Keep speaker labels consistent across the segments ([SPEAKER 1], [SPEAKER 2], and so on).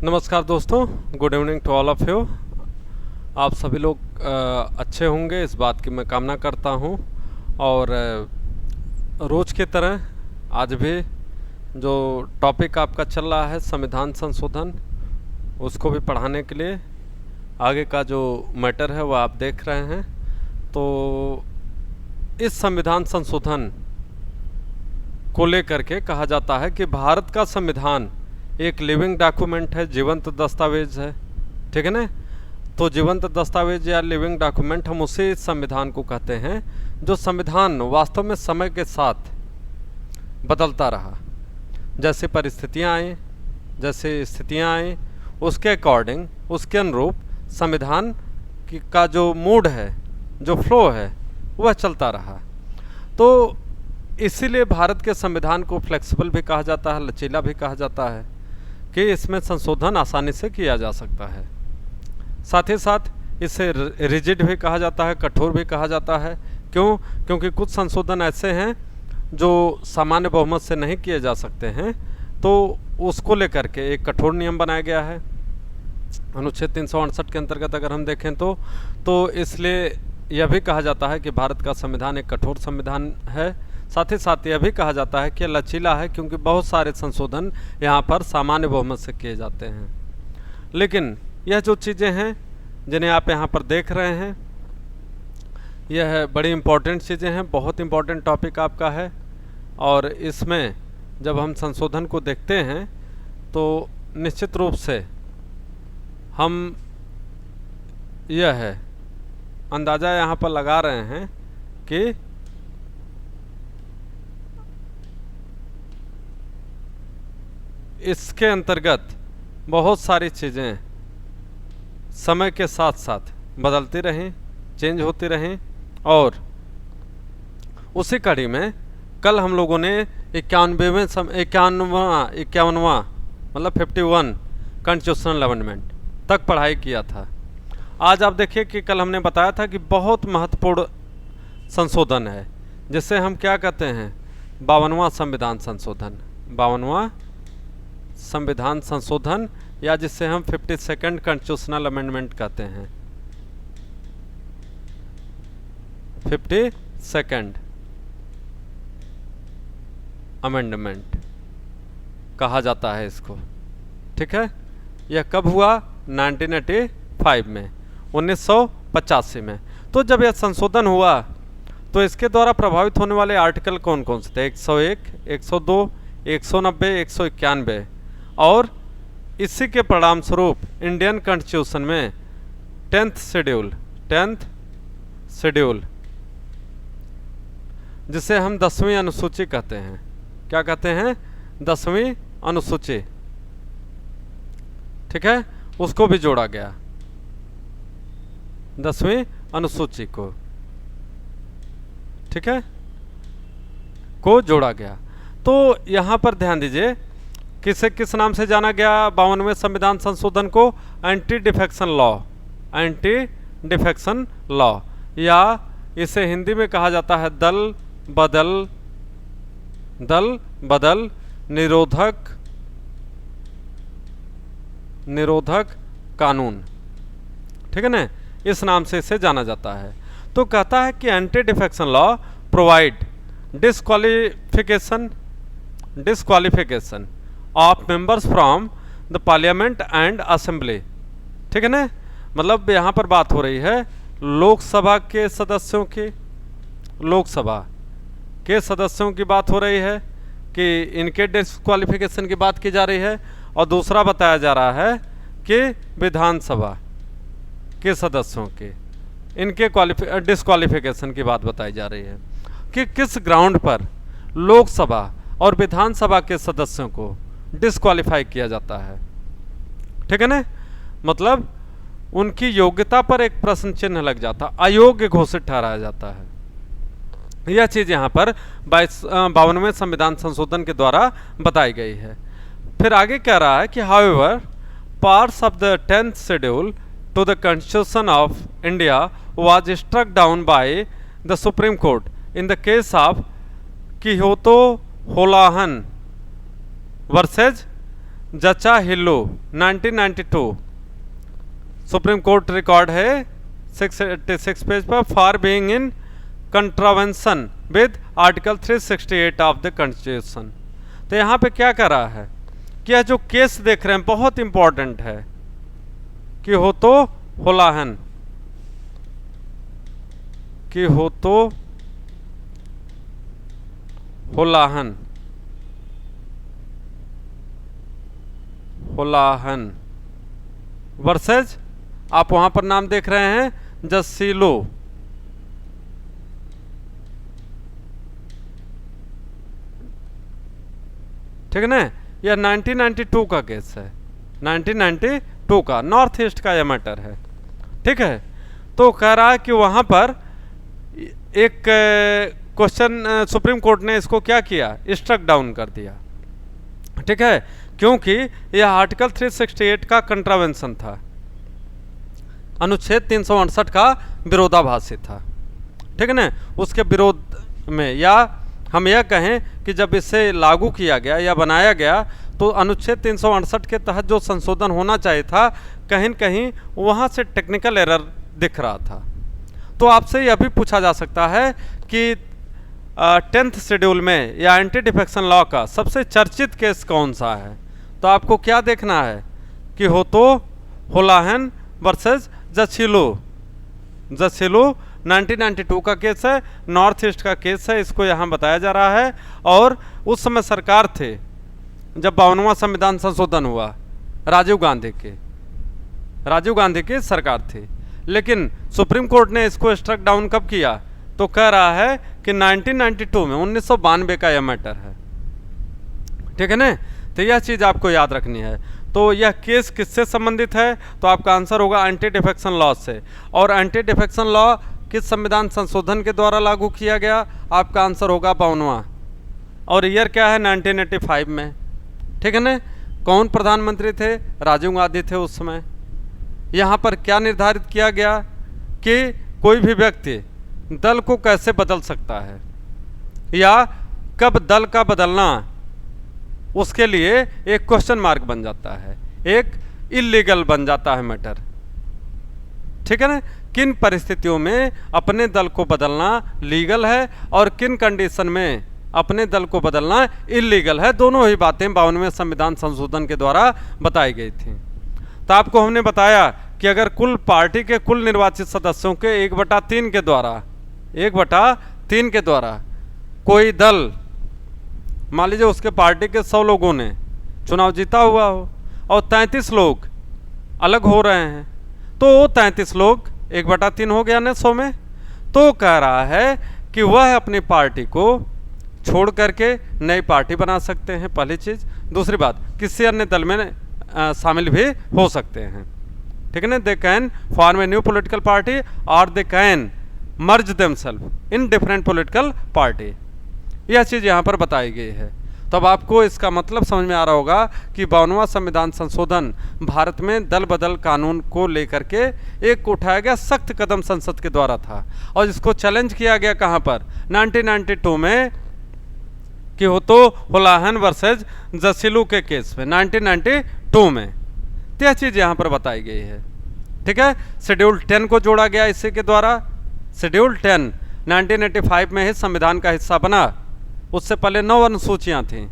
[SPEAKER 1] नमस्कार दोस्तों, good evening to all of you. आप सभी लोग अच्छे होंगे, इस बात की मैं कामना करता हूं। और रोज़ की तरह आज भी जो टॉपिक आपका चल रहा है संविधान संशोधन, उसको भी पढ़ाने के लिए आगे का जो मैटर है वो आप देख रहे हैं। तो इस संविधान संशोधन को लेकर के कहा जाता है कि भारत का संविधान एक लिविंग डॉक्यूमेंट है, जीवंत दस्तावेज है। ठीक है ना। तो जीवंत दस्तावेज या लिविंग डॉक्यूमेंट हम उसी संविधान को कहते हैं जो संविधान वास्तव में समय के साथ बदलता रहा। जैसे परिस्थितियां आई, जैसे स्थितियां आई, उसके अकॉर्डिंग, उसके अनुरूप संविधान का जो मूड है, जो फ्लो है, वह चलता रहा। तो इसीलिए भारत के संविधान को फ्लेक्सिबल भी कहा जाता है, लचीला भी कहा जाता है कि इसमें संशोधन आसानी से किया जा सकता है। साथ ही साथ इसे रिजिड भी कहा जाता है, कठोर भी कहा जाता है। क्यों? क्योंकि कुछ संशोधन ऐसे हैं जो सामान्य बहुमत से नहीं किए जा सकते हैं, तो उसको लेकर के एक कठोर नियम बनाया गया है अनुच्छेद 368 के अंतर्गत अगर हम देखें तो इसलिए यह भी कहा जाता है कि भारत का संविधान एक कठोर संविधान है। साथ ही साथ यह भी कहा जाता है कि लचीला है, क्योंकि बहुत सारे संशोधन यहाँ पर सामान्य बहुमत से किए जाते हैं। लेकिन यह जो चीज़ें हैं जिन्हें आप यहाँ पर देख रहे हैं, यह बड़ी इम्पोर्टेंट चीज़ें हैं, बहुत इम्पोर्टेंट टॉपिक आपका है। और इसमें जब हम संशोधन को देखते हैं तो निश्चित रूप से हम यह है अंदाज़ा यहाँ पर लगा रहे हैं कि इसके अंतर्गत बहुत सारी चीज़ें समय के साथ साथ बदलती रहें, चेंज होती रहें। और उसी कड़ी में कल हम लोगों ने 51वां मतलब 51 कॉन्स्टिट्यूशनल अमेंडमेंट तक पढ़ाई किया था। आज आप देखिए कि कल हमने बताया था कि बहुत महत्वपूर्ण संशोधन है, जिसे हम क्या कहते हैं, 52वां संविधान संशोधन। 52वां संविधान संशोधन, या जिसे हम 52nd कॉन्स्टिट्यूशनल अमेंडमेंट कहते हैं। 52nd अमेंडमेंट कहा जाता है इसको। ठीक है। यह कब हुआ? 1985 में, 1985 में। तो जब यह संशोधन हुआ तो इसके द्वारा प्रभावित होने वाले आर्टिकल कौन कौन से थे? 101, 102, 190, 191। और इसी के परिणाम स्वरूप इंडियन कॉन्स्टिट्यूशन में 10th शेड्यूल जिसे हम 10वीं अनुसूची कहते हैं। क्या कहते हैं? 10वीं अनुसूची। ठीक है। उसको भी जोड़ा गया, 10वीं अनुसूची को। ठीक है, को जोड़ा गया। तो यहाँ पर ध्यान दीजिए, किसे किस नाम से जाना गया 52वें संविधान संशोधन को? Anti defection law. Anti defection law, या इसे हिंदी में कहा जाता है दल बदल निरोधक कानून। ठीक है ना, इस नाम से इसे जाना जाता है। तो कहता है कि anti defection law provide disqualification of members from the parliament and assembly. ठीक है ना। मतलब यहाँ पर बात हो रही है लोकसभा के सदस्यों की, लोकसभा के सदस्यों की बात हो रही है कि इनके डिस्क्वालिफिकेशन की बात की जा रही है। और दूसरा बताया जा रहा है कि विधानसभा के सदस्यों के, इनके डिस्क्वालिफिकेशन की बात बताई जा रही है कि किस ग्राउंड पर लोकसभा और विधानसभा के सदस्यों को डिस्क्वालीफाई किया जाता है। ठीक है ना। मतलब उनकी योग्यता पर एक प्रश्न चिन्ह लग जाता, अयोग्य घोषित ठहराया जाता है। यह चीज यहाँ पर 52वें संविधान संशोधन के द्वारा बताई गई है। फिर आगे कह रहा है कि however parts of the 10th schedule to the Constitution of India was struck down by the Supreme Court in the case of Kihoto Hollohan versus Zachillhu 1992 Supreme Court record है 686 पेज पर, for being in contravention with article 368 of the Constitution. तो यहाँ पे क्या कर रहा है कि यह जो केस देख रहे हैं बहुत इंपॉर्टेंट है कि हो तो होलाहन, कि हो तो होलाहन, होलाहन वर्सेज, आप वहां पर नाम देख रहे हैं जसीलो, ठीक है ना। यह 1992 का केस है, 1992 का, नॉर्थ ईस्ट का यह मैटर है, ठीक है। तो कह रहा है कि वहां पर एक क्वेश्चन सुप्रीम कोर्ट ने इसको क्या किया, स्ट्रक डाउन कर दिया, ठीक है, क्योंकि यह आर्टिकल 368 का कंट्रावेंशन था, अनुच्छेद 368 का विरोधाभासी था, ठीक है ना। उसके विरोध में, या हम यह कहें कि जब इसे लागू किया गया या बनाया गया तो अनुच्छेद 368 के तहत जो संशोधन होना चाहिए था कहीं न कहीं वहाँ से टेक्निकल एरर दिख रहा था। तो आपसे यह भी पूछा जा सकता है कि 10th शेड्यूल में या एंटी डिफेक्शन लॉ का सबसे चर्चित केस कौन सा है। तो आपको क्या देखना है कि हो तो होलाहन वर्सेस जसीलो, जसीलो 1992 का केस है, नॉर्थ ईस्ट का केस है, इसको यहाँ बताया जा रहा है। और उस समय सरकार थे जब 52वां संविधान संशोधन हुआ, राजीव गांधी की सरकार थी, लेकिन सुप्रीम कोर्ट ने इसको स्ट्रक डाउन कब किया, तो कह रहा है कि 1992 में, 1992 का यह मैटर है, ठीक है ना। तो यह चीज़ आपको याद रखनी है। तो यह केस किससे संबंधित है, तो आपका आंसर होगा एंटी डिफेक्शन लॉ से। और एंटी डिफेक्शन लॉ किस संविधान संशोधन के द्वारा लागू किया गया, आपका आंसर होगा 52वां, और ईयर क्या है 1985 में, ठीक है ना। कौन प्रधानमंत्री थे, राजीव गांधी थे उस समय। यहाँ पर क्या निर्धारित किया गया कि कोई भी व्यक्ति दल को कैसे बदल सकता है या कब दल का बदलना उसके लिए एक क्वेश्चन मार्क बन जाता है, एक इलीगल बन जाता है मैटर, ठीक है ना। किन परिस्थितियों में अपने दल को बदलना लीगल है और किन कंडीशन में अपने दल को बदलना इलीगल है, दोनों ही बातें 52वें संविधान संशोधन के द्वारा बताई गई थी। तो आपको हमने बताया कि अगर कुल पार्टी के कुल निर्वाचित सदस्यों के 1/3 के द्वारा, 1/3 के द्वारा कोई दल, मान लीजिए उसके पार्टी के 100 लोगों ने चुनाव जीता हुआ हो और 33 लोग अलग हो रहे हैं, तो वो 33 लोग 1/3 हो गया ना 100 में। तो कह रहा है कि वह अपनी पार्टी को छोड़ करके नई पार्टी बना सकते हैं, पहली चीज़। दूसरी बात, किसी अन्य दल में शामिल भी हो सकते हैं, ठीक है ना। They can form a new political party और they can merge themselves in different political party, यह चीज़ यहाँ पर बताई गई है। तो अब आपको इसका मतलब समझ में आ रहा होगा कि 52वां संविधान संशोधन भारत में दल बदल कानून को लेकर के एक उठाया गया सख्त कदम संसद के द्वारा था, और इसको चैलेंज किया गया कहाँ पर, 1992 में, कि हो तो होलाहन वर्सेज जसीलू के केस में 1992 में। तो यह चीज़ यहाँ पर बताई गई है, ठीक है। शेड्यूल 10 को जोड़ा गया इसी के द्वारा। शेड्यूल 10 1985 में ही संविधान का हिस्सा बना, उससे पहले 9 अनुसूचियाँ थीं,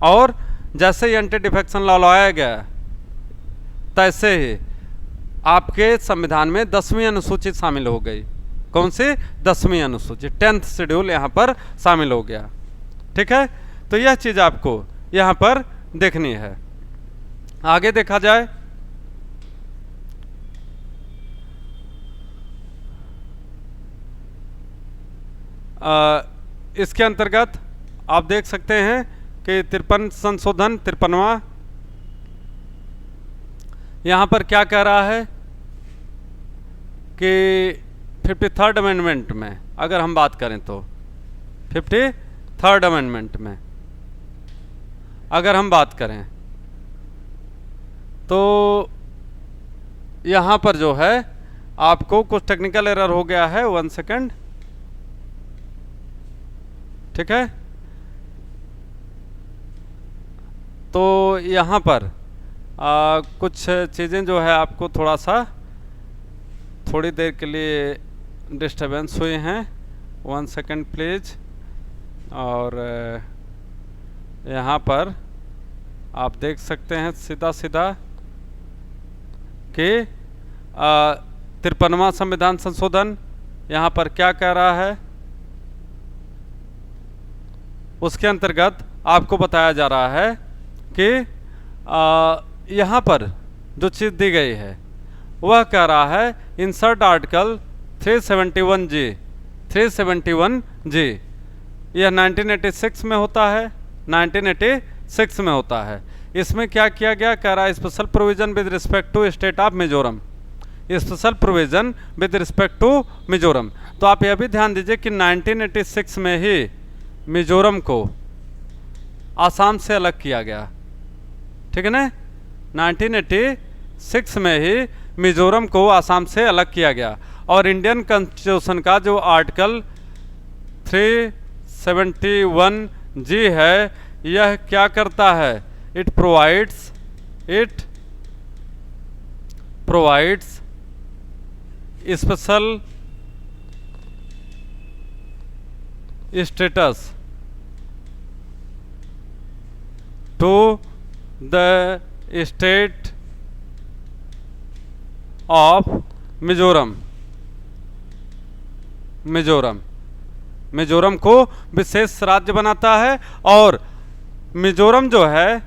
[SPEAKER 1] और जैसे ही एंटी डिफेक्शन लॉ लाया गया तैसे ही आपके संविधान में 10वीं अनुसूची शामिल हो गई। कौन सी? 10वीं अनुसूची, 10th शेड्यूल यहाँ पर शामिल हो गया, ठीक है। तो यह चीज़ आपको यहाँ पर देखनी है। आगे देखा जाए, इसके अंतर्गत आप देख सकते हैं कि 53 संशोधन 53वां यहाँ पर क्या कह रहा है कि 53rd अमेंडमेंट में अगर हम बात करें तो 53rd अमेंडमेंट में अगर हम बात करें तो यहाँ पर जो है आपको कुछ टेक्निकल एरर हो गया है, 1 सेकेंड, ठीक है। तो यहाँ पर कुछ चीज़ें जो है आपको थोड़ी देर के लिए डिस्टरबेंस हुए हैं। 1 सेकेंड प्लीज। और यहाँ पर आप देख सकते हैं सीधा सीधा कि 53वां संविधान संशोधन यहाँ पर क्या कह रहा है। उसके अंतर्गत आपको बताया जा रहा है कि यहाँ पर जो चीज़ दी गई है वह कह रहा है इंसर्ट आर्टिकल 371G। यह 1986 में होता है, 1986 में होता है। इसमें क्या किया गया, कह रहा है special provision with respect to state of Mizoram, special provision with respect to Mizoram. तो आप यह भी ध्यान दीजिए कि 1986 में ही मिजोरम को आसाम से अलग किया गया, ठीक है ना। 1986 में ही मिजोरम को आसाम से अलग किया गया। और इंडियन कॉन्स्टिट्यूशन का जो आर्टिकल 371G है, यह क्या करता है, it provides special status to the state of Mizoram को विशेष राज्य बनाता है। और मिजोरम जो है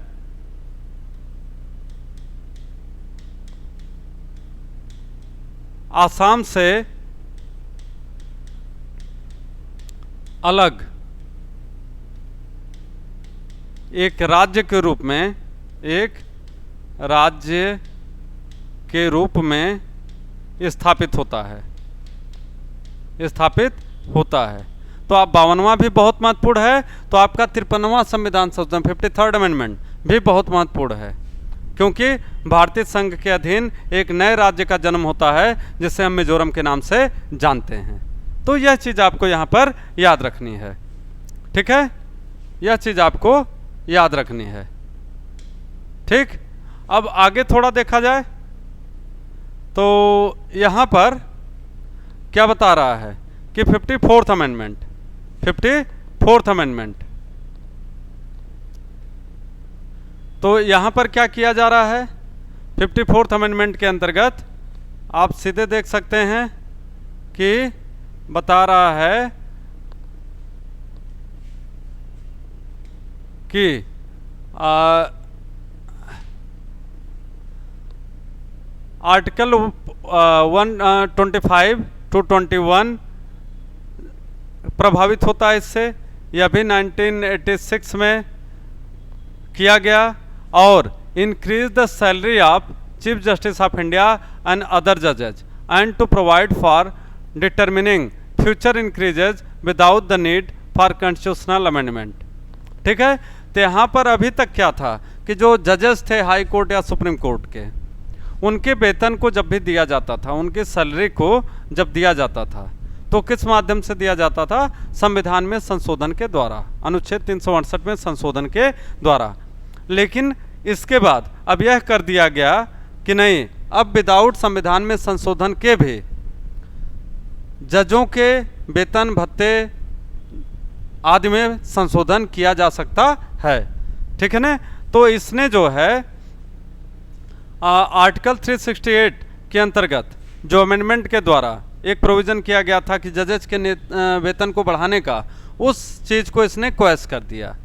[SPEAKER 1] आसाम से अलग एक राज्य के रूप में स्थापित होता है। तो आप 52वां भी बहुत महत्वपूर्ण है। तो आपका 53वां संविधान संशोधन 53rd अमेंडमेंट भी बहुत महत्वपूर्ण है, क्योंकि भारतीय संघ के अधीन एक नए राज्य का जन्म होता है जिसे हम मिजोरम के नाम से जानते हैं। तो यह चीज़ आपको यहाँ पर याद रखनी है, ठीक है। यह चीज़ आपको याद रखनी है, ठीक। अब आगे थोड़ा देखा जाए तो यहाँ पर क्या बता रहा है कि 54th अमेंडमेंट। तो यहाँ पर क्या किया जा रहा है, 54th अमेंडमेंट के अंतर्गत आप सीधे देख सकते हैं कि बता रहा है कि आर्टिकल 125 to 21 प्रभावित होता है इससे। यह भी 1986 में किया गया। और increase the salary of Chief Justice of India and other जजेज and to provide for determining future increases without the need for constitutional amendment, ठीक है। तो यहाँ पर अभी तक क्या था कि जो जजेस थे हाई कोर्ट या सुप्रीम कोर्ट के, उनके वेतन को जब भी दिया जाता था, उनकी सैलरी को जब दिया जाता था, तो किस माध्यम से दिया जाता था, संविधान में संशोधन के द्वारा, अनुच्छेद 368 में संशोधन के द्वारा। लेकिन इसके बाद अब यह कर दिया गया कि नहीं, अब विदाउट संविधान में संशोधन के भी जजों के वेतन भत्ते आदि में संशोधन किया जा सकता है, ठीक है ना। तो इसने जो है आर्टिकल 368 के अंतर्गत जो अमेंडमेंट के द्वारा एक प्रोविज़न किया गया था कि जजेस के वेतन को बढ़ाने का, उस चीज़ को इसने क्वैश कर दिया,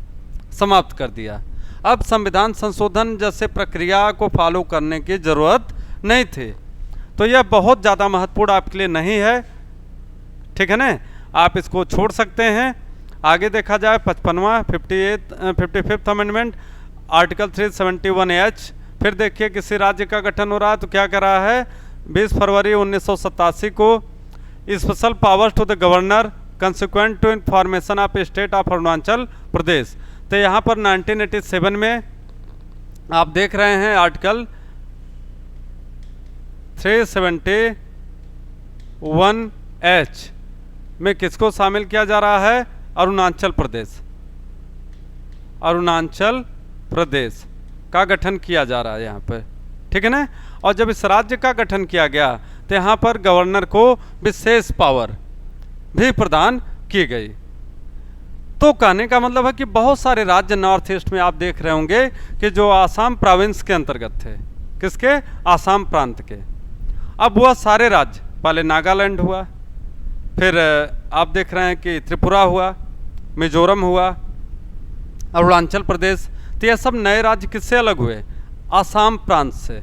[SPEAKER 1] समाप्त कर दिया। अब संविधान संशोधन जैसे प्रक्रिया को फॉलो करने की ज़रूरत नहीं थी। तो यह बहुत ज़्यादा महत्वपूर्ण आपके लिए नहीं है, ठीक है ना। आप इसको छोड़ सकते हैं। आगे देखा जाए 55वां 55th अमेंडमेंट आर्टिकल 371H। फिर देखिए किसी राज्य का गठन हो रहा है तो क्या कर रहा है, 20 फरवरी 1987 को special powers to the governor consequent to formation of state of Arunachal Pradesh. तो यहाँ पर 1987 में आप देख रहे हैं आर्टिकल 371H में किसको शामिल किया जा रहा है, अरुणाचल प्रदेश का गठन किया जा रहा है यहाँ पे, ठीक है ना। और जब इस राज्य का गठन किया गया तो यहाँ पर गवर्नर को विशेष पावर भी प्रदान की गई। तो कहने का मतलब है कि बहुत सारे राज्य नॉर्थ ईस्ट में आप देख रहे होंगे कि जो आसाम प्रोविंस के अंतर्गत थे, किसके, आसाम प्रांत के। अब वह सारे राज्य, पहले नागालैंड हुआ, फिर आप देख रहे हैं कि त्रिपुरा हुआ, मिजोरम हुआ, अरुणाचल प्रदेश। तो ये सब नए राज्य किससे अलग हुए, आसाम प्रांत से।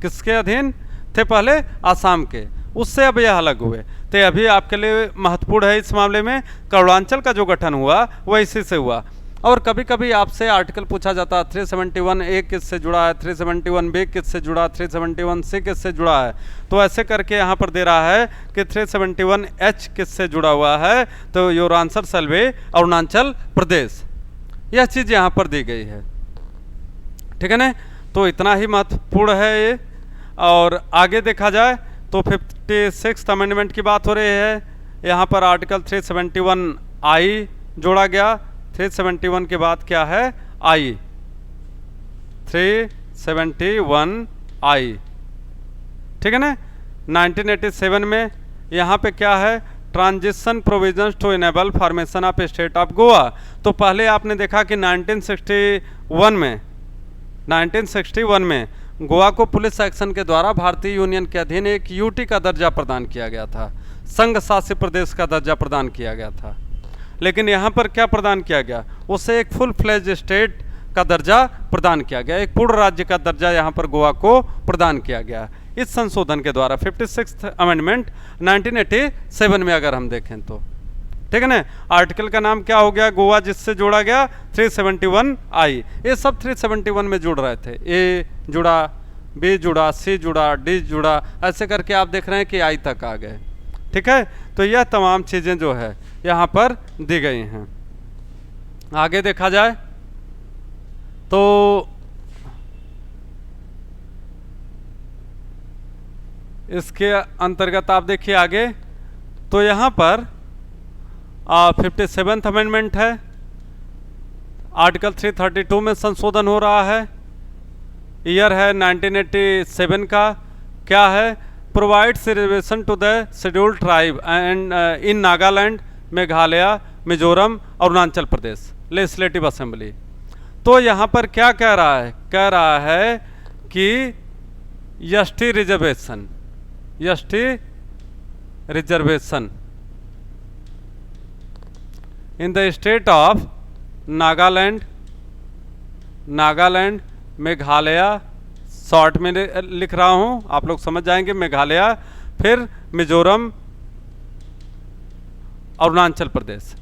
[SPEAKER 1] किसके अधीन थे पहले, आसाम के, उससे अब यह अलग हुए। तो अभी आपके लिए महत्वपूर्ण है इस मामले में अरुणाचल का जो गठन हुआ वह इसी से हुआ। और कभी कभी आपसे आर्टिकल पूछा जाता है 371A किससे जुड़ा है, 371B किससे जुड़ा, 371C किससे जुड़ा है। तो ऐसे करके यहाँ पर दे रहा है कि 371H किससे जुड़ा हुआ है, तो your answer shall be Arunachal Pradesh. यह चीज़ यहाँ पर दी गई है, ठीक है ना। तो इतना ही महत्वपूर्ण है ये। और आगे देखा जाए तो 56th अमेंडमेंट की बात हो रही है। यहाँ पर आर्टिकल 371I जोड़ा गया। 371 के बाद क्या है, I, 371I, ठीक है ना। 1987 में यहाँ पे क्या है, transition provisions to enable formation of state of Goa. तो पहले आपने देखा कि 1961 में गोवा को पुलिस एक्शन के द्वारा भारतीय यूनियन के अधीन एक यूटी का दर्जा प्रदान किया गया था, संघ शासित प्रदेश का दर्जा प्रदान किया गया था। लेकिन यहाँ पर क्या प्रदान किया गया, उसे एक फुल फ्लेज स्टेट का दर्जा प्रदान किया गया, एक पूर्ण राज्य का दर्जा यहाँ पर गोवा को प्रदान किया गया इस संशोधन के द्वारा। 56th अमेंडमेंट 1987 में अगर हम देखें तो, ठीक है ना। आर्टिकल का नाम क्या हो गया, गोवा, जिससे जोड़ा गया 371I। ये सब 371 में जुड़ रहे थे, ए जुड़ा, बी जुड़ा, सी जुड़ा, डी जुड़ा, ऐसे करके आप देख रहे हैं कि आई तक आ गए, ठीक है। तो यह तमाम चीज़ें जो है यहाँ पर दी गई हैं। आगे देखा जाए तो इसके अंतर्गत आप देखिए आगे, तो यहाँ पर 57th अमेंडमेंट है। आर्टिकल 332 में संशोधन हो रहा है। ईयर है 1987 का। क्या है, provides reservation to the scheduled tribe and in Nagaland, Meghalaya, Mizoram, Arunachal Pradesh legislative assembly. तो यहाँ पर क्या कह रहा है, कह रहा है कि ST reservation, ST reservation in the state of Nagaland, Nagaland, Meghalaya, short में लिख रहा हूँ, आप लोग समझ जाएंगे, मेघालय, फिर मिजोरम, अरुणाचल प्रदेश,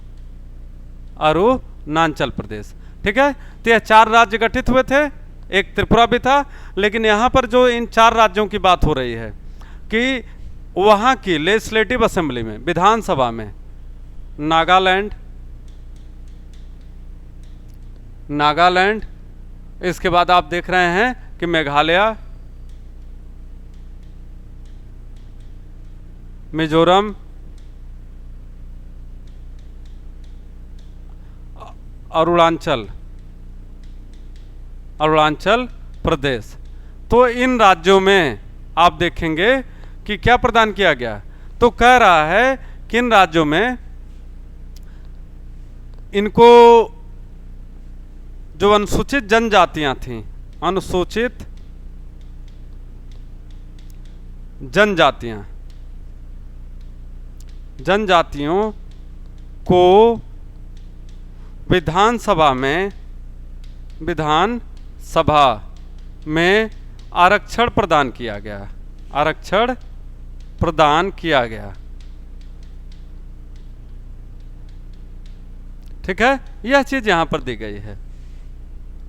[SPEAKER 1] अरुणाचल प्रदेश, ठीक है। तो यह 4 राज्य गठित हुए थे, एक त्रिपुरा भी था। लेकिन यहाँ पर जो इन 4 राज्यों की बात हो रही है कि वहाँ की लेजिस्लेटिव असेंबली में, विधानसभा में, नागालैंड, नागालैंड, इसके बाद आप देख रहे हैं कि मेघालय, मिजोरम, अरुणाचल, अरुणाचल प्रदेश। तो इन राज्यों में आप देखेंगे कि क्या प्रदान किया गया, तो कह रहा है कि इन राज्यों में इनको जो अनुसूचित जनजातियां थीं, अनुसूचित जनजातियां, जनजातियों को विधानसभा में, विधानसभा में आरक्षण प्रदान किया गया, आरक्षण प्रदान किया गया, ठीक है। यह चीज यहां पर दी गई है,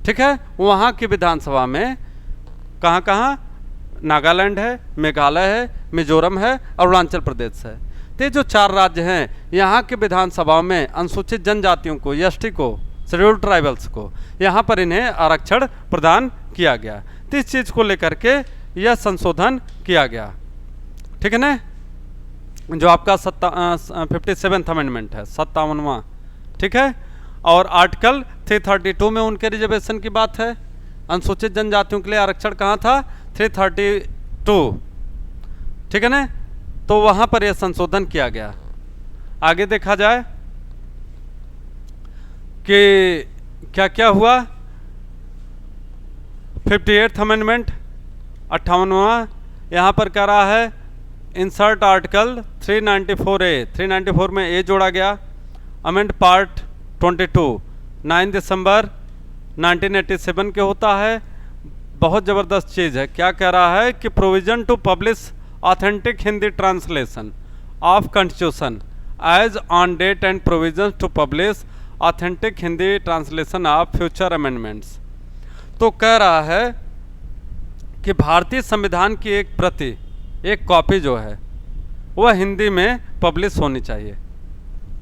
[SPEAKER 1] ठीक है। वहाँ की विधानसभा में कहाँ कहाँ, नागालैंड है, मेघालय है, मिजोरम है, अरुणाचल प्रदेश है। तो जो 4 राज्य हैं, यहाँ के विधानसभा में अनुसूचित जनजातियों को, एसटी को, शेड्यूल्ड ट्राइबल्स को, यहाँ पर इन्हें आरक्षण प्रदान किया गया। तो इस चीज़ को लेकर के यह संशोधन किया गया, ठीक है ना। जो आपका 57th अमेंडमेंट है, 57वां, ठीक है।
[SPEAKER 2] और आर्टिकल 332 में उनके रिजर्वेशन की बात है। अनुसूचित जनजातियों के लिए आरक्षण कहाँ था? 332, ठीक है ना। तो वहाँ पर यह संशोधन किया गया। आगे देखा जाए कि क्या क्या हुआ। 58th अमेंडमेंट 58वां यहाँ पर कह रहा है इंसर्ट आर्टिकल 394A, 394 में ए जोड़ा गया। अमेंड पार्ट 22 9 दिसंबर 1987 के होता है। बहुत ज़बरदस्त चीज़ है। क्या कह रहा है कि provision to publish authentic Hindi translation of constitution as on date and provision to publish authentic Hindi translation of future amendments. तो कह रहा है कि भारतीय संविधान की एक प्रति, एक कॉपी जो है वह हिंदी में पब्लिश होनी चाहिए,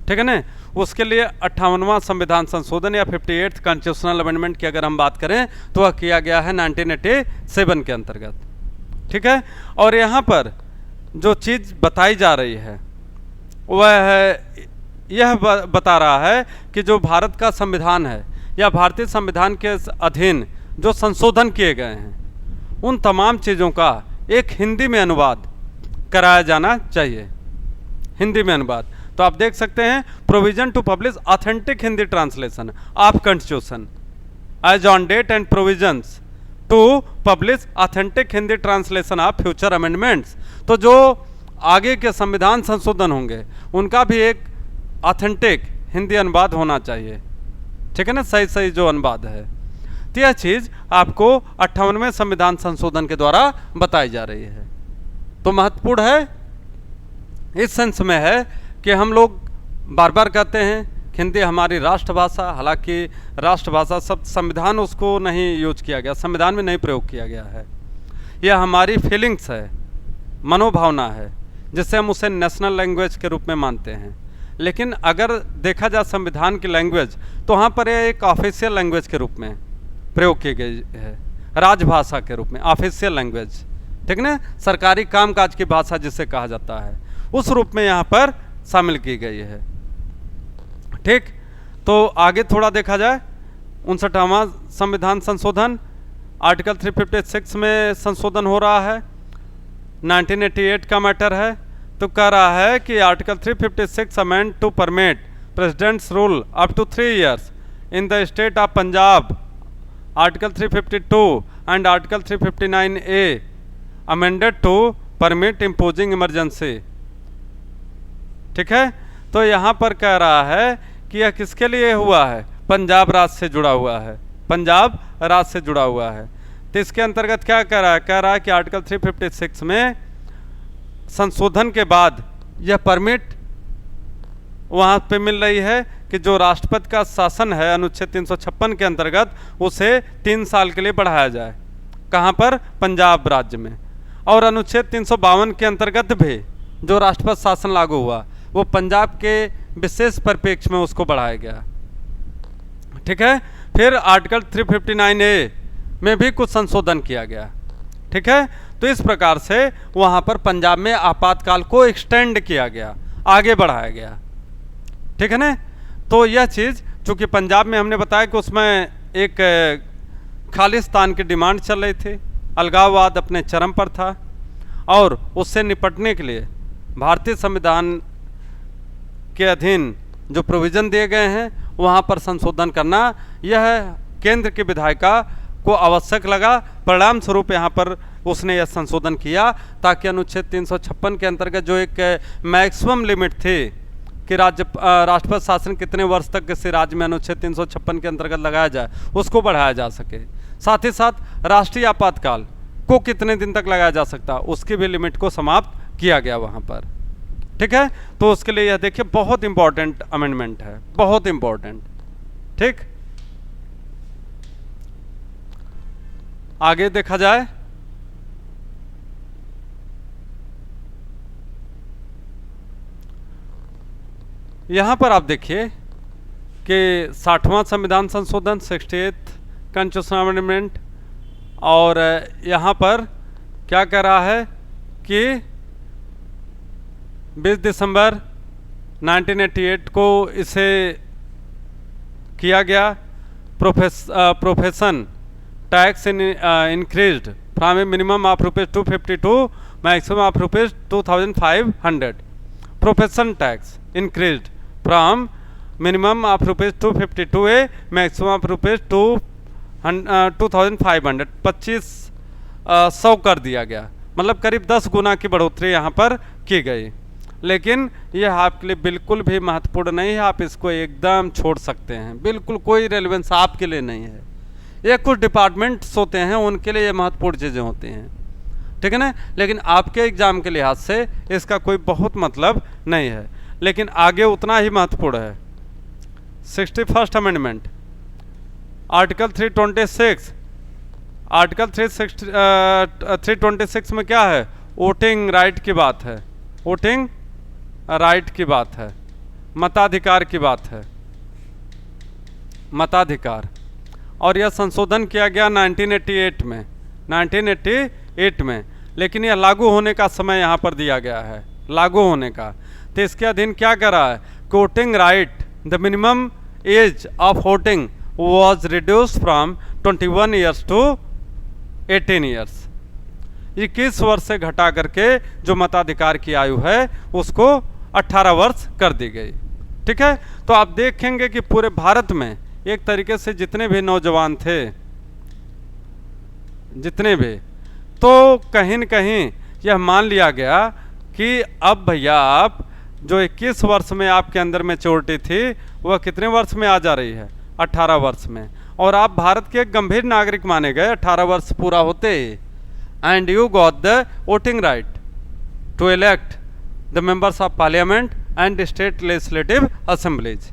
[SPEAKER 2] ठीक है ना। उसके लिए 58वां संविधान संशोधन या 58th कॉन्स्टिट्यूशनल अमेंडमेंट की अगर हम बात करें तो वह किया गया है 1987 के अंतर्गत, ठीक है। और यहाँ पर जो चीज़ बताई जा रही है वह है, यह बता रहा है कि जो भारत का संविधान है या भारतीय संविधान के अधीन जो संशोधन किए गए हैं उन तमाम चीज़ों का एक हिंदी में अनुवाद कराया जाना चाहिए, हिंदी में अनुवाद। तो आप देख सकते हैं provision to publish authentic Hindi translation of constitution as on date and provisions to publish authentic Hindi translation of future amendments. तो जो आगे के संविधान संशोधन होंगे उनका भी एक ऑथेंटिक हिंदी अनुवाद होना चाहिए, ठीक है ना, सही सही जो अनुवाद है। तो यह चीज़ आपको 58वें संविधान संशोधन के द्वारा बताई जा रही है। तो महत्वपूर्ण है, इस सेंस में है कि हम लोग बार बार कहते हैं कि हिंदी हमारी राष्ट्रभाषा, हालांकि राष्ट्रभाषा शब्द संविधान उसको नहीं यूज किया गया, संविधान में नहीं प्रयोग किया गया है। यह हमारी फीलिंग्स है, मनोभावना है, जिससे हम उसे नेशनल लैंग्वेज के रूप में मानते हैं। लेकिन अगर देखा जाए संविधान की लैंग्वेज तो वहाँ पर यह एक ऑफिशियल लैंग्वेज के रूप में प्रयोग की गई है, राजभाषा के रूप में, ऑफिशियल लैंग्वेज, ठीक ना, सरकारी कामकाज की भाषा जिसे कहा जाता है, उस रूप में यहाँ पर शामिल की गई है, ठीक। तो आगे थोड़ा देखा जाए 59वां संविधान संशोधन आर्टिकल 356 में संशोधन हो रहा है, 1988 का मैटर है। तो कह रहा है कि article 356 amend to permit president's rule up to 3 years in the state of Punjab, article 352 and article 359A amended to permit imposing emergency, ठीक है। तो यहाँ पर कह रहा है कि यह किसके लिए हुआ है? पंजाब राज्य से जुड़ा हुआ है, पंजाब राज्य से जुड़ा हुआ है। तो इसके अंतर्गत क्या कह रहा है? कह रहा है कि आर्टिकल 356 में संशोधन के बाद यह परमिट वहाँ पे मिल रही है कि जो राष्ट्रपति का शासन है अनुच्छेद 356 के अंतर्गत उसे 3 साल के लिए बढ़ाया जाए। कहाँ पर? पंजाब राज्य में। और अनुच्छेद 352 के अंतर्गत भी जो राष्ट्रपति शासन लागू हुआ वो पंजाब के विशेष परिप्रेक्ष्य में उसको बढ़ाया गया, ठीक है। फिर आर्टिकल 359A में भी कुछ संशोधन किया गया, ठीक है। तो इस प्रकार से वहाँ पर पंजाब में आपातकाल को एक्सटेंड किया गया, आगे बढ़ाया गया, ठीक है ना। तो यह चीज़ चूँकि पंजाब में हमने बताया कि उसमें एक खालिस्तान की डिमांड चल रही थी, अलगाववाद अपने चरम पर था, और उससे निपटने के लिए भारतीय संविधान के अधीन जो प्रोविज़न दिए गए हैं वहाँ पर संशोधन करना यह केंद्र की विधायिका को आवश्यक लगा। परिणाम स्वरूप यहाँ पर उसने यह संशोधन किया ताकि अनुच्छेद 356 के अंतर्गत जो एक मैक्सिमम लिमिट थी कि राष्ट्रपति शासन कितने वर्ष तक किसी राज्य में अनुच्छेद 356 के अंतर्गत लगाया जाए उसको बढ़ाया जा सके। साथ ही साथ राष्ट्रीय आपातकाल को कितने दिन तक लगाया जा सकता उसकी भी लिमिट को समाप्त किया गया वहाँ पर, ठीक है। तो उसके लिए यह देखिए बहुत इंपॉर्टेंट अमेंडमेंट है, बहुत इंपॉर्टेंट, ठीक। आगे देखा जाए यहाँ पर आप देखिए कि 60वां संविधान संशोधन 68th कॉन्स्टिट्यूशनल अमेंडमेंट, और यहाँ पर क्या कह रहा है कि 20 दिसंबर 1988 को इसे किया गया। Profession tax increased from a minimum of ₹250 to maximum of ₹2500। Profession tax increased from minimum of ₹250 to a maximum of ₹2500, 2500 कर दिया गया, मतलब करीब 10 गुना की बढ़ोतरी यहाँ पर की गई। लेकिन यह आपके लिए बिल्कुल भी महत्वपूर्ण नहीं है, आप इसको एकदम छोड़ सकते हैं, बिल्कुल कोई रेलेवेंस आपके लिए नहीं है। ये कुछ डिपार्टमेंट्स होते हैं उनके लिए ये महत्वपूर्ण चीज़ें होती हैं, ठीक है ना, लेकिन आपके एग्जाम के लिहाज से इसका कोई बहुत मतलब नहीं है, लेकिन आगे उतना ही महत्वपूर्ण है। 61st अमेंडमेंट, आर्टिकल 326, आर्टिकल 326 में क्या है? वोटिंग राइट की बात है, वोटिंग राइट की बात है, मताधिकार की बात है, मताधिकार। और यह संशोधन किया गया 1988 में, 1988 में, लेकिन यह लागू होने का समय यहाँ पर दिया गया है, लागू होने का। तो इसके अधीन क्या कर रहा है? Voting right, the minimum age of voting was reduce from 21 years to 18 years. 21 वर्ष से घटा करके जो मताधिकार की आयु है उसको 18 वर्ष कर दी गई, ठीक है। तो आप देखेंगे कि पूरे भारत में एक तरीके से जितने भी नौजवान थे, जितने भी, तो कहीं न कहीं यह मान लिया गया कि अब भैया आप जो 21 वर्ष में आपके अंदर मैच्योरिटी थी वह कितने वर्ष में आ जा रही है? 18 वर्ष में, और आप भारत के एक गंभीर नागरिक माने गए 18 वर्ष पूरा होते ही। And you got the voting right to elect the members of Parliament and state legislative assemblies,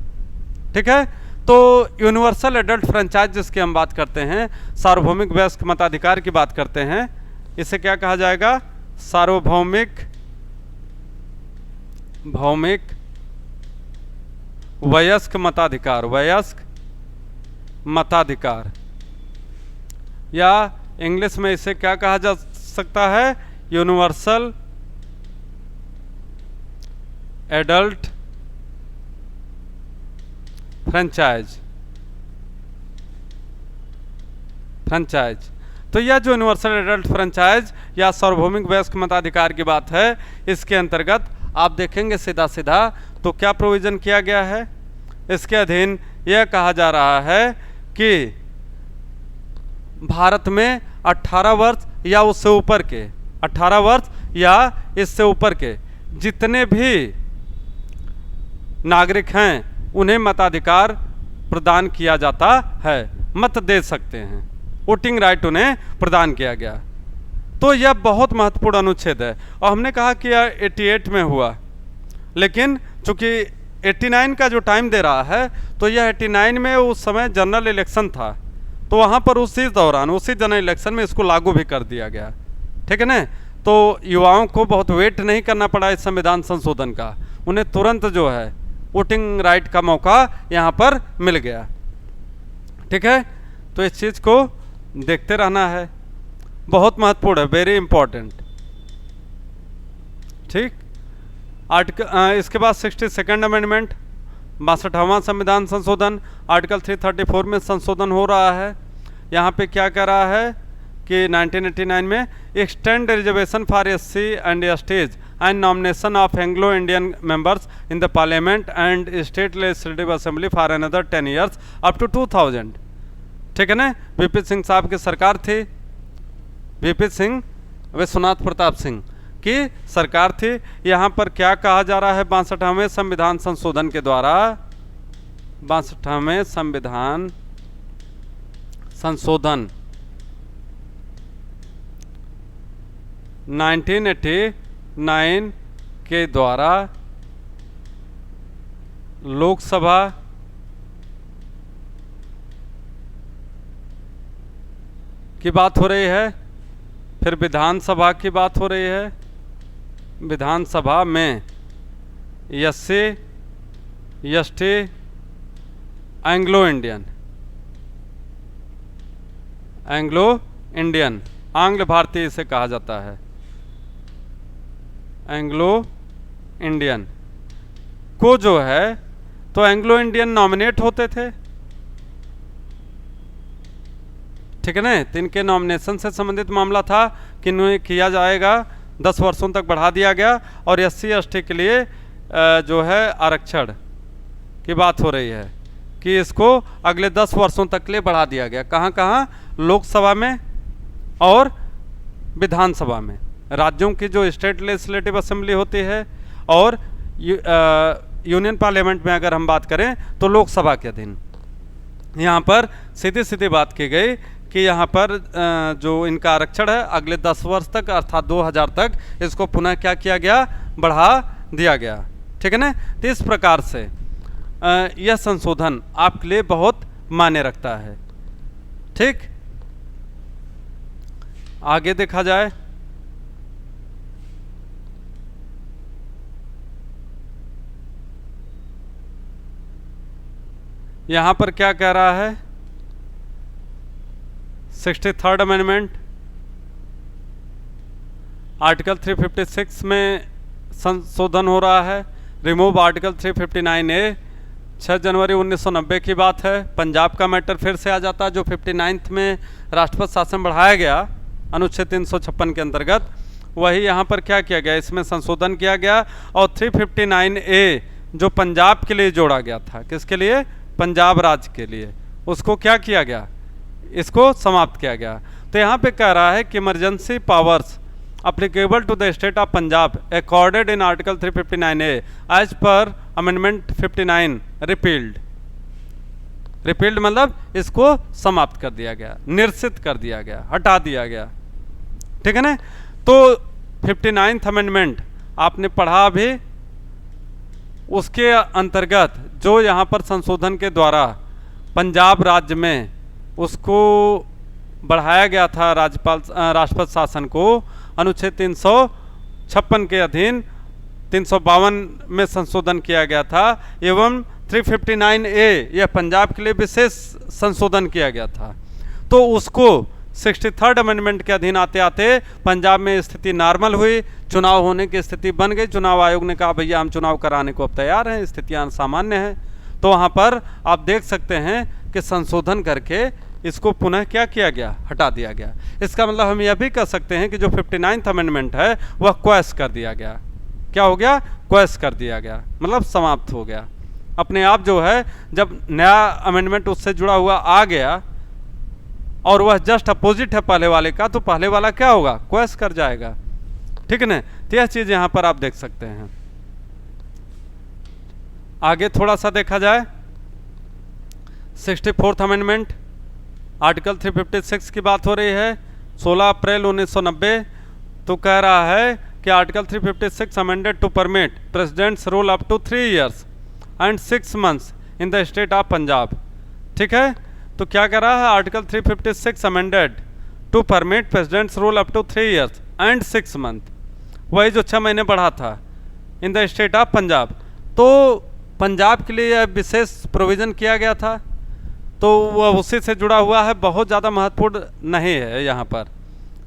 [SPEAKER 2] ठीक है। तो यूनिवर्सल एडल्ट फ्रेंचाइज जिसकी हम बात करते हैं, सार्वभौमिक वयस्क मताधिकार की बात करते हैं, इसे क्या कहा जाएगा? सार्वभौमिक वयस्क मताधिकार, वयस्क मताधिकार, या इंग्लिश में इसे क्या कहा जा सकता है? Universal adult franchise. तो यह जो यूनिवर्सल एडल्ट फ्रेंचाइज या सार्वभौमिक वयस्क मताधिकार की बात है, इसके अंतर्गत आप देखेंगे सीधा सीधा तो क्या प्रोविजन किया गया है? इसके अधीन यह कहा जा रहा है कि भारत में 18 वर्ष या उससे ऊपर के, 18 वर्ष या इससे ऊपर के जितने भी नागरिक हैं उन्हें मताधिकार प्रदान किया जाता है, मत दे सकते हैं, वोटिंग राइट उन्हें प्रदान किया गया। तो यह बहुत महत्वपूर्ण अनुच्छेद है। और हमने कहा कि यह 88 में हुआ, लेकिन चूंकि 89 का जो टाइम दे रहा है, तो यह 89 में उस समय जनरल इलेक्शन था, तो वहाँ पर उसी दौरान, उसी जनरल इलेक्शन में इसको लागू भी कर दिया गया, ठीक है ना। तो युवाओं को बहुत वेट नहीं करना पड़ा इस संविधान संशोधन का, उन्हें तुरंत जो है वोटिंग राइट का मौका यहाँ पर मिल गया, ठीक है। तो इस चीज़ को देखते रहना है, बहुत महत्वपूर्ण है, वेरी इंपॉर्टेंट, ठीक। आर्टिकल इसके बाद 62nd अमेंडमेंट, 62वां संविधान संशोधन, आर्टिकल 334 में संशोधन हो रहा है। यहाँ पे क्या कह रहा है कि 1989 में extend reservation for SC and STs and nomination of Anglo Indian members in the parliament and state legislative assembly for another 10 years up to 2000, ठीक है ना। VP सिंह साहब की सरकार थी, VP सिंह, विश्वनाथ प्रताप सिंह की सरकार थी। यहाँ पर क्या कहा जा रहा है? 62वें संविधान संशोधन के द्वारा, 62वें संविधान संशोधन 1989 के द्वारा लोकसभा की बात हो रही है, फिर विधानसभा की बात हो रही है। विधानसभा में SC ST एंग्लो इंडियन, आंग्ल भारतीय इसे कहा जाता है, एंग्लो इंडियन को जो है, तो एंग्लो इंडियन नॉमिनेट होते थे ठीक है ना। तो इनके नॉमिनेशन से संबंधित मामला था कि इन्हें किया जाएगा, 10 वर्षों तक बढ़ा दिया गया। और SC/ST के लिए जो है आरक्षण की बात हो रही है कि इसको अगले 10 वर्षों तक के लिए बढ़ा दिया गया। कहाँ कहाँ? लोकसभा में और विधानसभा में। राज्यों की जो स्टेट लेजिस्लेटिव असेंबली होती है और यूनियन पार्लियामेंट में अगर हम बात करें तो लोकसभा के अधीन। यहाँ पर सीधी सीधी बात की गई कि यहाँ पर जो इनका आरक्षण है अगले 10 वर्ष तक अर्थात 2000 तक इसको पुनः क्या किया गया? बढ़ा दिया गया। ठीक है ना। तो इस प्रकार से यह संशोधन आपके लिए बहुत मायने रखता है। ठीक, आगे देखा जाए। यहां पर क्या कह रहा है? 63rd अमेंडमेंट आर्टिकल 356 में संशोधन हो रहा है। Remove article 359A। 6 जनवरी 1990 की बात है। पंजाब का मैटर फिर से आ जाता है, जो 59th में राष्ट्रपति शासन बढ़ाया गया अनुच्छेद 356 के अंतर्गत। वही यहाँ पर क्या किया गया? इसमें संशोधन किया गया और 359A जो पंजाब के लिए जोड़ा गया था, किसके लिए? पंजाब राज्य के लिए, उसको क्या किया गया? इसको समाप्त किया गया। तो यहाँ पे कह रहा है कि emergency powers applicable to the state of Punjab accorded in article 359A as per amendment 59 repealed। Repealed मतलब इसको समाप्त कर दिया गया, निरसित कर दिया गया, हटा दिया गया। ठीक है ना। तो 59th अमेंडमेंट आपने पढ़ा अभी, उसके अंतर्गत जो यहाँ पर संशोधन के द्वारा पंजाब राज्य में उसको बढ़ाया गया था राष्ट्रपति शासन को, अनुच्छेद 356 के अधीन 352 में संशोधन किया गया था एवं 359A यह पंजाब के लिए विशेष संशोधन किया गया था। तो उसको 63rd अमेंडमेंट के अधीन आते आते पंजाब में स्थिति नॉर्मल हुई, चुनाव होने की स्थिति बन गई। चुनाव आयोग ने कहा भैया हम चुनाव कराने को अब तैयार हैं, स्थितियां सामान्य हैं। तो वहाँ पर आप देख सकते हैं कि संशोधन करके इसको पुनः क्या किया गया? हटा दिया गया। इसका मतलब हम यह भी कह सकते हैं कि जो 59th अमेंडमेंट है वह क्वैश कर दिया गया। क्या हो गया? क्वैश कर दिया गया, मतलब समाप्त हो गया अपने आप। जो है जब नया अमेंडमेंट उससे जुड़ा हुआ आ गया और वह जस्ट अपोजिट है पहले वाले का, तो पहले वाला क्या होगा? क्वैश कर जाएगा। ठीक है ना। तो यह चीज यहां पर आप देख सकते हैं। आगे थोड़ा सा देखा जाए। 64th अमेंडमेंट आर्टिकल 356 की बात हो रही है। 16 अप्रैल 1990 तो कह रहा है कि article 356 amended to permit president's rule up to 3 years and 6 months in the state of Punjab. ठीक है। तो क्या कह रहा है? Article 356 amended to permit president's rule up to 3 years and 6 months, वही जो 6 महीने बढ़ा था in the state of Punjab. तो पंजाब के लिए यह विशेष प्रोविजन किया गया था, तो वह उसी से जुड़ा हुआ है, बहुत ज़्यादा महत्वपूर्ण नहीं है यहाँ पर।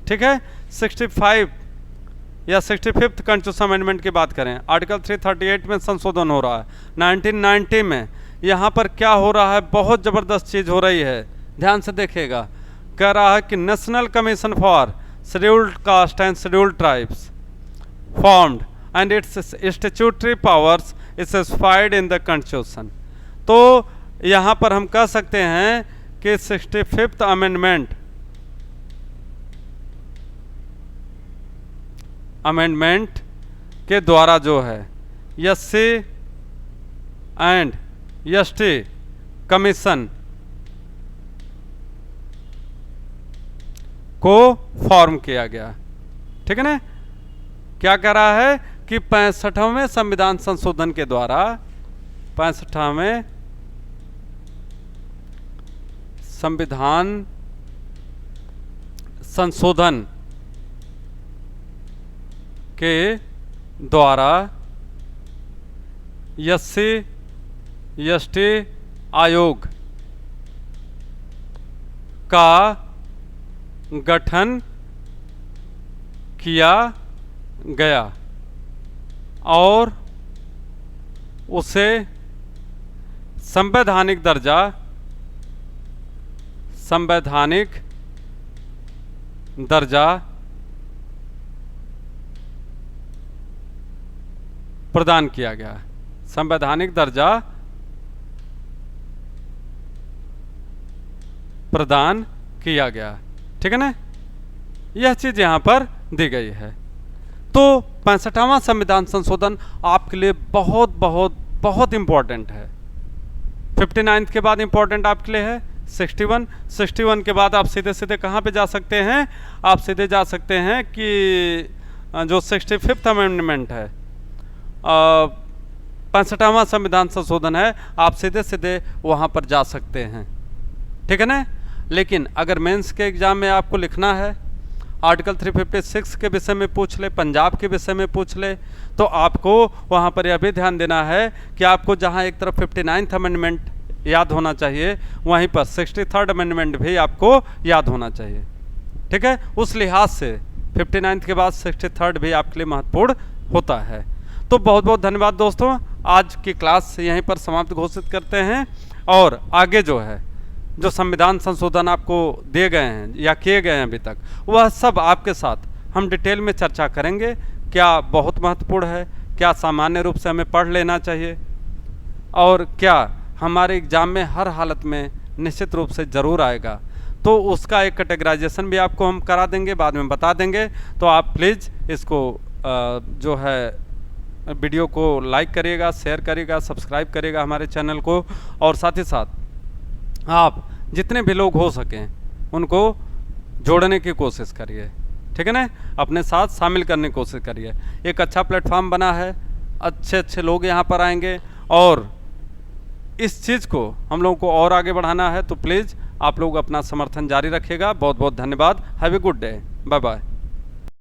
[SPEAKER 2] ठीक है। 65 या 65th कॉन्स्टिट्यूशन अमेंडमेंट की बात करें, आर्टिकल 338 में संशोधन हो रहा है। 1990 में यहाँ पर क्या हो रहा है? बहुत ज़बरदस्त चीज़ हो रही है, ध्यान से देखिएगा। कह रहा है कि national commission for scheduled caste and scheduled tribes formed and it's statutory powers is specified in the Constitution. तो यहाँ पर हम कह सकते हैं कि 65th अमेंडमेंट के द्वारा जो है SC एंड ST कमीशन को फॉर्म किया गया। ठीक है ना। क्या कह रहा है कि 65वें संविधान संशोधन के द्वारा 65वें संविधान संशोधन के द्वारा SC ST आयोग का गठन किया गया और उसे संवैधानिक दर्जा प्रदान किया गया, संवैधानिक दर्जा प्रदान किया गया। ठीक है ना, यह चीज यहां पर दी गई है। तो 65वां संविधान संशोधन आपके लिए बहुत बहुत बहुत इंपॉर्टेंट है। 59 के बाद इंपॉर्टेंट आपके लिए है 61 के बाद आप सीधे सीधे कहाँ पे जा सकते हैं, आप सीधे जा सकते हैं कि जो 65th अमेंडमेंट है, 65वां संविधान संशोधन है, आप सीधे सीधे वहाँ पर जा सकते हैं। ठीक है ना। लेकिन अगर मेंस के एग्जाम में आपको लिखना है, आर्टिकल 356 के विषय में पूछ ले, पंजाब के विषय में पूछ ले, तो आपको वहाँ पर यह भी ध्यान देना है कि आपको जहाँ एक तरफ 59th अमेंडमेंट याद होना चाहिए, वहीं पर 63rd अमेंडमेंट भी आपको याद होना चाहिए। ठीक है, उस लिहाज से 59th के बाद 63rd भी आपके लिए महत्वपूर्ण होता है। तो बहुत बहुत धन्यवाद दोस्तों, आज की क्लास यहीं पर समाप्त घोषित करते हैं। और आगे जो है, जो संविधान संशोधन आपको दिए गए हैं या किए गए हैं अभी तक, वह सब आपके साथ हम डिटेल में चर्चा करेंगे। क्या बहुत महत्वपूर्ण है, क्या सामान्य रूप से हमें पढ़ लेना चाहिए, और क्या हमारे एग्ज़ाम में हर हालत में निश्चित रूप से ज़रूर आएगा। तो उसका एक कैटेगराइजेशन भी आपको हम करा देंगे, बाद में बता देंगे। तो आप प्लीज़ इसको जो है वीडियो को लाइक करिएगा, शेयर करिएगा, सब्सक्राइब करिएगा हमारे चैनल को, और साथ ही साथ आप जितने भी लोग हो सकें उनको जोड़ने की कोशिश करिए। ठीक है ना, अपने साथ शामिल करने की कोशिश करिए। एक अच्छा प्लेटफॉर्म बना है, अच्छे अच्छे लोग यहाँ पर आएंगे, और इस चीज़ को हम लोगों को और आगे बढ़ाना है। तो प्लीज़ आप लोग अपना समर्थन जारी रखिएगा। बहुत बहुत धन्यवाद। Have a good day. Bye bye.